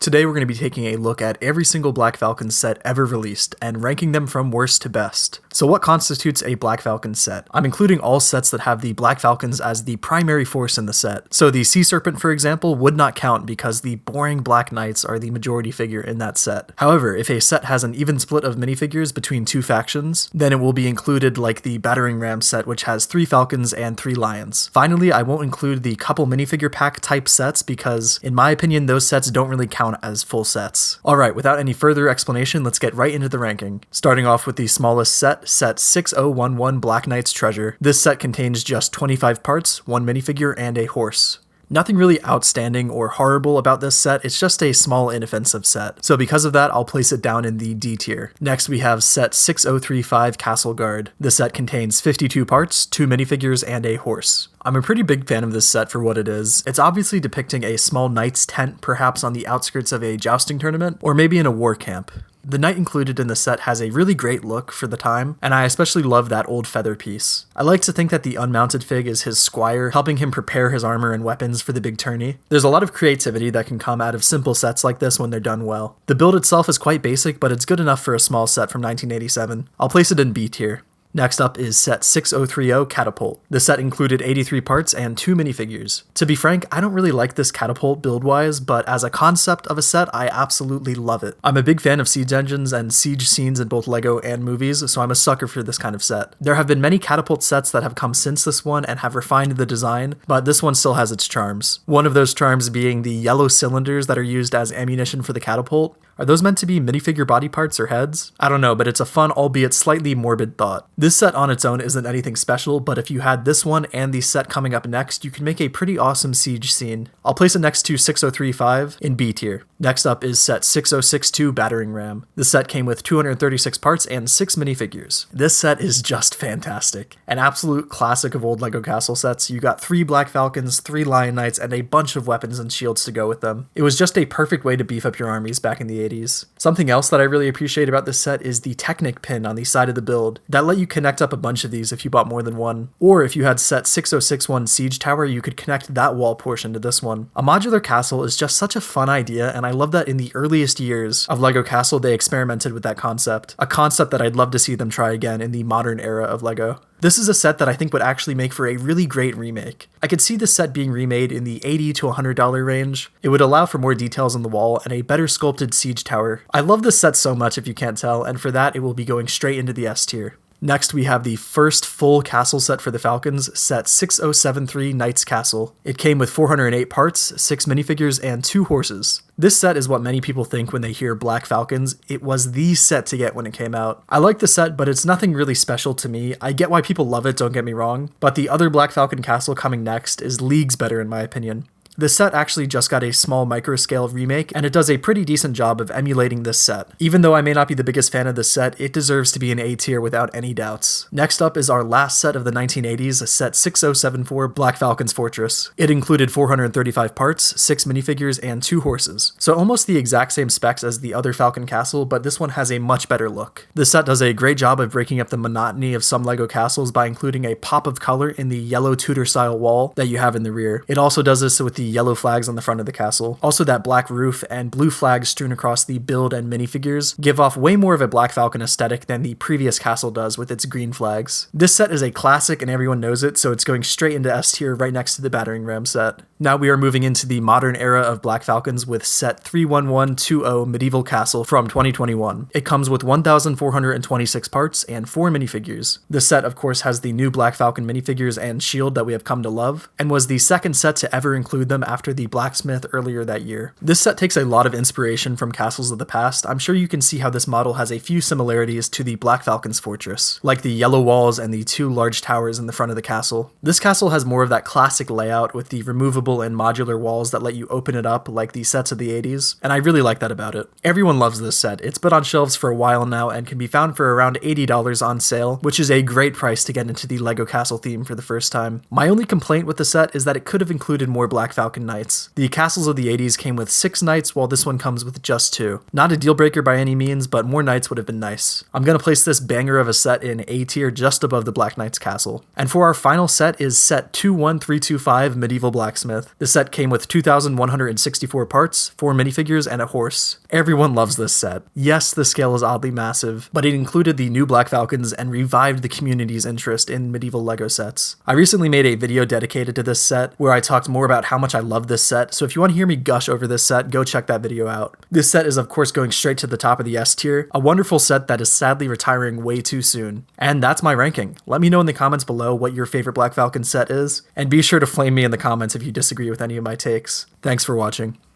Today we're going to be taking a look at every single Black Falcon set ever released and ranking them from worst to best. So what constitutes a Black Falcon set? I'm including all sets that have the Black Falcons as the primary force in the set. So the Sea Serpent, for example, would not count because the boring Black Knights are the majority figure in that set. However, if a set has an even split of minifigures between two factions, then it will be included like the Battering Ram set, which has 3 Falcons and 3 Lions. Finally, I won't include the couple minifigure pack type sets because, in my opinion, those sets don't really count as full sets. Alright, without any further explanation, let's get right into the ranking. Starting off with the smallest set, set 6011 Black Knight's Treasure. This set contains just 25 parts, 1 minifigure, and a horse. Nothing really outstanding or horrible about this set, it's just a small inoffensive set. So because of that, I'll place it down in the D tier. Next we have set 6035 Castle Guard. This set contains 52 parts, 2 minifigures, and a horse. I'm a pretty big fan of this set for what it is. It's obviously depicting a small knight's tent, perhaps on the outskirts of a jousting tournament, or maybe in a war camp. The knight included in the set has a really great look for the time, and I especially love that old feather piece. I like to think that the unmounted fig is his squire, helping him prepare his armor and weapons for the big tourney. There's a lot of creativity that can come out of simple sets like this when they're done well. The build itself is quite basic, but it's good enough for a small set from 1987. I'll place it in B tier. Next up is set 6030 Catapult. The set included 83 parts and 2 minifigures. To be frank, I don't really like this Catapult build-wise, but as a concept of a set, I absolutely love it. I'm a big fan of siege engines and siege scenes in both LEGO and movies, so I'm a sucker for this kind of set. There have been many Catapult sets that have come since this one and have refined the design, but this one still has its charms. One of those charms being the yellow cylinders that are used as ammunition for the Catapult. Are those meant to be minifigure body parts or heads? I don't know, but it's a fun, albeit slightly morbid thought. This set on its own isn't anything special, but if you had this one and the set coming up next, you can make a pretty awesome siege scene. I'll place it next to 6035 in B tier. Next up is set 6062 Battering Ram. The set came with 236 parts and 6 minifigures. This set is just fantastic. An absolute classic of old LEGO Castle sets. You got 3 Black Falcons, 3 Lion Knights, and a bunch of weapons and shields to go with them. It was just a perfect way to beef up your armies back in the 80s. Something else that I really appreciate about this set is the Technic pin on the side of the build. That let you connect up a bunch of these if you bought more than one. Or if you had set 6061 Siege Tower, you could connect that wall portion to this one. A modular castle is just such a fun idea, and I love that in the earliest years of LEGO Castle they experimented with that concept. A concept that I'd love to see them try again in the modern era of LEGO. This is a set that I think would actually make for a really great remake. I could see this set being remade in the $80 to $100 range. It would allow for more details on the wall and a better sculpted siege tower. I love this set so much if you can't tell, and for that it will be going straight into the S tier. Next, we have the first full castle set for the Falcons, set 6073 Knight's Castle. It came with 408 parts, 6 minifigures, and 2 horses. This set is what many people think when they hear Black Falcons. It was the set to get when it came out. I like the set, but it's nothing really special to me. I get why people love it, don't get me wrong, but the other Black Falcon castle coming next is leagues better in my opinion. The set actually just got a small micro-scale remake, and it does a pretty decent job of emulating this set. Even though I may not be the biggest fan of this set, it deserves to be an A tier without any doubts. Next up is our last set of the 1980s, set 6074 Black Falcon's Fortress. It included 435 parts, 6 minifigures, and 2 horses. So almost the exact same specs as the other Falcon castle, but this one has a much better look. The set does a great job of breaking up the monotony of some LEGO castles by including a pop of color in the yellow Tudor-style wall that you have in the rear. It also does this with the yellow flags on the front of the castle. Also, that black roof and blue flags strewn across the build and minifigures give off way more of a Black Falcon aesthetic than the previous castle does with its green flags. This set is a classic and everyone knows it, so it's going straight into S tier right next to the Battering Ram set. Now we are moving into the modern era of Black Falcons with set 31120 Medieval Castle from 2021. It comes with 1,426 parts and 4 minifigures. The set, of course, has the new Black Falcon minifigures and shield that we have come to love, and was the second set to ever include them after the Blacksmith earlier that year. This set takes a lot of inspiration from castles of the past. I'm sure you can see how this model has a few similarities to the Black Falcon's fortress, like the yellow walls and the 2 large towers in the front of the castle. This castle has more of that classic layout with the removable and modular walls that let you open it up like the sets of the 80s, and I really like that about it. Everyone loves this set. It's been on shelves for a while now and can be found for around $80 on sale, which is a great price to get into the LEGO Castle theme for the first time. My only complaint with the set is that it could have included more Black Falcon Falcon knights. The castles of the 80s came with 6 knights, while this one comes with just 2. Not a deal breaker by any means, but more knights would have been nice. I'm gonna place this banger of a set in A tier just above the Black Knight's castle. And for our final set is set 21325 Medieval Blacksmith. This set came with 2,164 parts, 4 minifigures, and a horse. Everyone loves this set. Yes, the scale is oddly massive, but it included the new Black Falcons and revived the community's interest in medieval LEGO sets. I recently made a video dedicated to this set where I talked more about how much I love this set, so if you want to hear me gush over this set, go check that video out. This set is of course going straight to the top of the S tier, a wonderful set that is sadly retiring way too soon. And that's my ranking. Let me know in the comments below what your favorite Black Falcon set is, and be sure to flame me in the comments if you disagree with any of my takes. Thanks for watching.